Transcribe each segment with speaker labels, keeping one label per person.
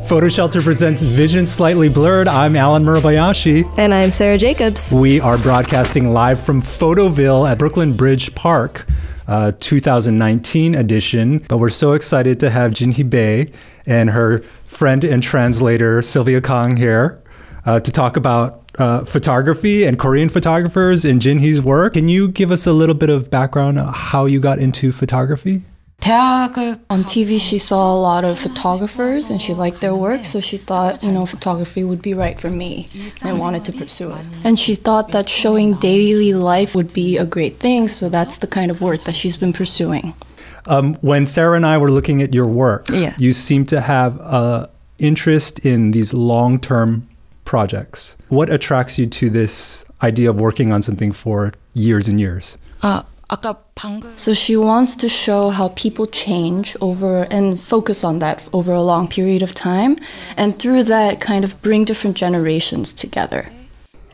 Speaker 1: Photo Shelter presents Vision Slightly Blurred. I'm Alan Murabayashi.
Speaker 2: And I'm Sarah Jacobs.
Speaker 1: We are broadcasting live from Photoville at Brooklyn Bridge Park, 2019 edition. But we're so excited to have Jinhee Bae and her friend and translator, Sylvia Kang, here to talk about photography and Korean photographers and Jinhee's work. Can you give us a little bit of background on how you got into photography?
Speaker 3: On TV, she saw a lot of photographers and she liked their work, so she thought, photography would be right for me and wanted to pursue it. And she thought that showing daily life would be a great thing, so that's the kind of work that she's been pursuing.
Speaker 1: When Sarah and I were looking at your work, you seem to have an interest in these long-term projects. What attracts you to this idea of working on something for years and years?
Speaker 3: So she wants to show how people change over and focus on that over a long period of time, and through that kind of bring different generations together.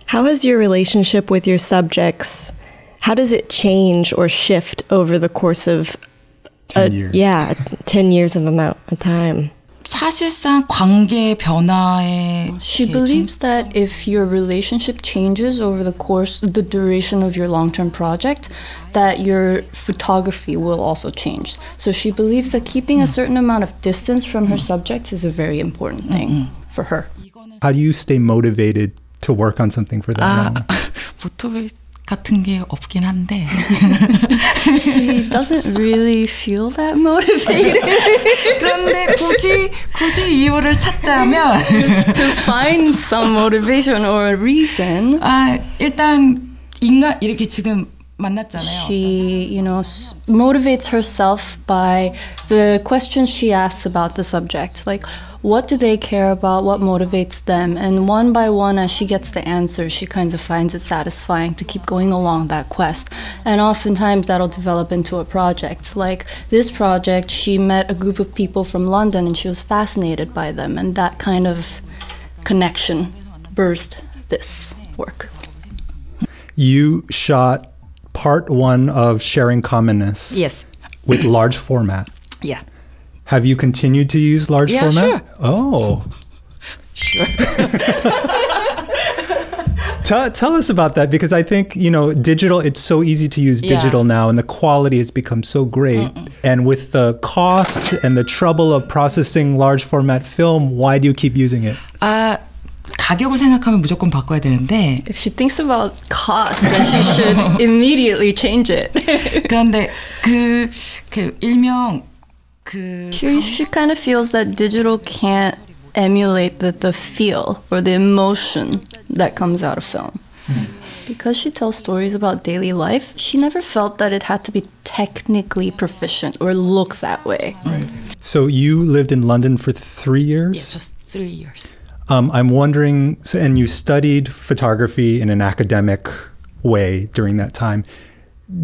Speaker 2: How has your relationship with your subjects, how does it change or shift over the course of
Speaker 1: 10 years?
Speaker 2: 10 years of time?
Speaker 4: 사실상 관계 변화에
Speaker 3: She believes that if your relationship changes over the duration of your long-term project, that your photography will also change. So she believes that keeping a certain amount of distance from her subject is a very important thing for her.
Speaker 1: How do you stay motivated to work on something for that long?
Speaker 4: 포토빌 같은 게 없긴 한데.
Speaker 3: She doesn't really feel that motivated.
Speaker 4: 그런데 굳이 이유를 찾자면
Speaker 3: to find some motivation or a reason.
Speaker 4: 일단 인간 이렇게 지금 만났잖아요.
Speaker 3: She, motivates herself by the questions she asks about the subject. Like, what do they care about? What motivates them? And one by one, as she gets the answers, she kind of finds it satisfying to keep going along that quest. And oftentimes that'll develop into a project. Like this project, she met a group of people from London and she was fascinated by them. And that kind of connection birthed this work.
Speaker 1: You shot part one of Sharing Commonness.
Speaker 4: Yes.
Speaker 1: With large format.
Speaker 4: Yeah.
Speaker 1: Have you continued to use large format?
Speaker 4: Sure.
Speaker 1: Oh.
Speaker 4: Sure.
Speaker 1: Tell us about that, because I think, digital, it's so easy to use digital now, and the quality has become so great. And with the cost and the trouble of processing large format film, why do you keep using it?
Speaker 4: 가격을 생각하면 무조건 바꿔야 되는데.
Speaker 3: If she thinks about cost, then she should immediately change it.
Speaker 4: 그런데 일명
Speaker 3: She kind of feels that digital can't emulate the feel or the emotion that comes out of film. Because she tells stories about daily life, she never felt that it had to be technically proficient or look that way.
Speaker 1: So you lived in London for 3 years?
Speaker 4: Yeah, just 3 years.
Speaker 1: I'm wondering, and you studied photography in an academic way during that time.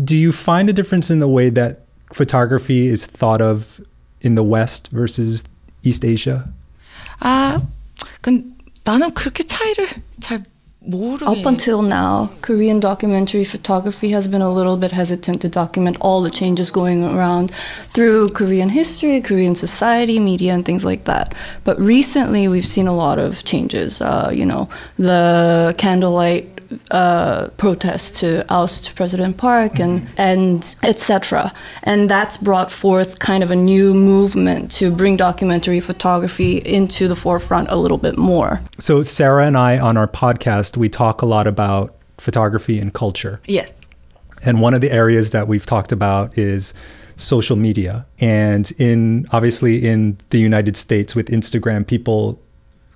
Speaker 1: Do you find a difference in the way that photography is thought of in the West versus East Asia?
Speaker 4: 나는 그렇게 차이를 잘 모르게.
Speaker 3: Up until now, Korean documentary photography has been a little bit hesitant to document all the changes going around through Korean history, Korean society, media, and things like that. But recently, we've seen a lot of changes. The candlelight protests to oust President Park and etc. And that's brought forth kind of a new movement to bring documentary photography into the forefront a little bit more.
Speaker 1: So Sarah and I on our podcast, we talk a lot about photography and culture.
Speaker 4: Yeah.
Speaker 1: And one of the areas that we've talked about is social media. And obviously in the United States with Instagram, people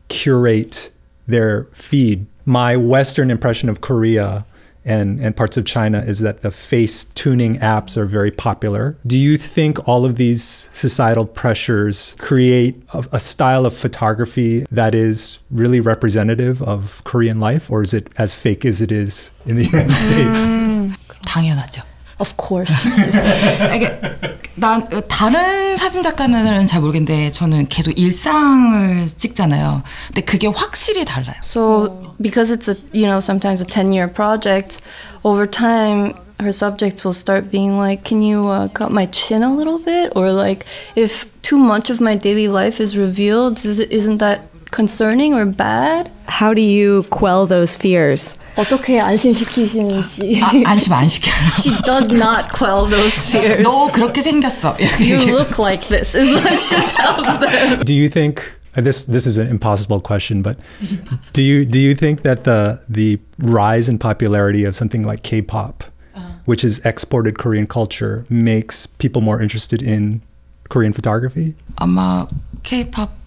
Speaker 1: curate their feed. My Western impression of Korea and parts of China is that the face tuning apps are very popular. Do you think all of these societal pressures create a style of photography that is really representative of Korean life, or is it as fake as it is in the United States?
Speaker 4: 당연하죠.
Speaker 3: Of course.
Speaker 4: 다른 사진 작가는 잘 모르겠는데 저는 계속 일상을 찍잖아요. 근데 그게 확실히 달라요.
Speaker 3: So because it's sometimes a 10-year project, over time her subjects will start being like, can you cut my chin a little bit? Or like, if too much of my daily life is revealed, isn't that concerning or bad?
Speaker 2: How do you quell those fears?
Speaker 3: 어떻게 안심시키시는지.
Speaker 4: 안심 안 시켜요.
Speaker 3: She does not quell those fears.
Speaker 4: 너 그렇게 생겼어.
Speaker 3: You look like this is what she tells them.
Speaker 1: Do you think this is an impossible question, but do you think that the rise in popularity of something like K-pop, which is exported Korean culture, makes people more interested in Korean photography?
Speaker 4: 아마 K-pop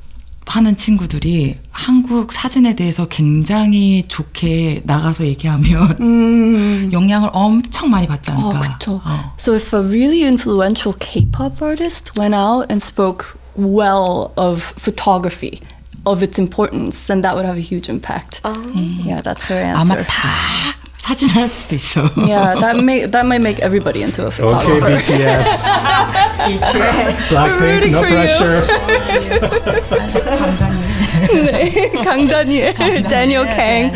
Speaker 4: 하는 친구들이 한국 사진에 대해서 굉장히 좋게 나가서 얘기하면 영향을 엄청 많이 받지 않을까.
Speaker 3: 그쵸. So if a really influential K-pop artist went out and spoke well of photography, of its importance, then that would have a huge impact. Yeah, that's her answer.
Speaker 4: 아마 다 사진을 할 수도 있어.
Speaker 3: Yeah, that might make everybody into a photographer.
Speaker 1: Okay, BTS. Blackpink, no pressure.
Speaker 2: 강다니엘, Daniel Kang.